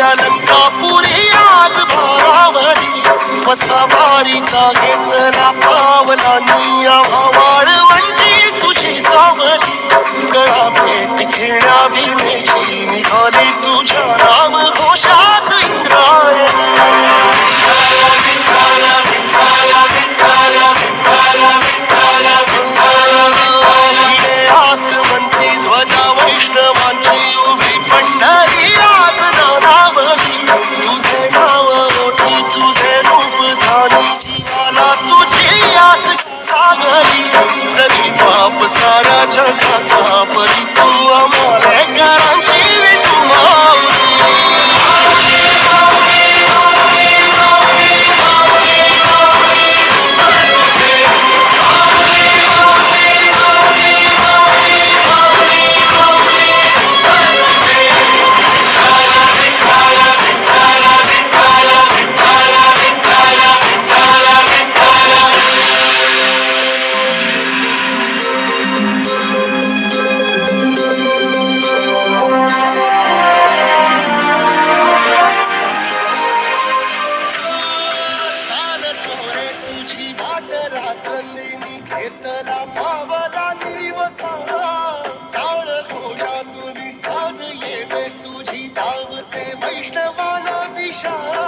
अलंकापुरी आज भारावरी वसवारीचा घेतला पावला निया वाळवंटी तुझी सावली गळा भेट घेण्या भीमेची निघाली तुझ्या राम घोषात इंद्रायणी आसमंती ध्वजा वैष्णवांची उभी पंढरी आज नानावली तुझे नाव मोठी तुझे रूप धानी जीवाला तुझी आस लागली जरी बाप साऱ्या जगाचा परी तू अमोलेकरांची विठू माऊली घेतला पावला दिवसा काळ घोषा तुझी साध येते तुझी धावते वैष्णवाला दिशा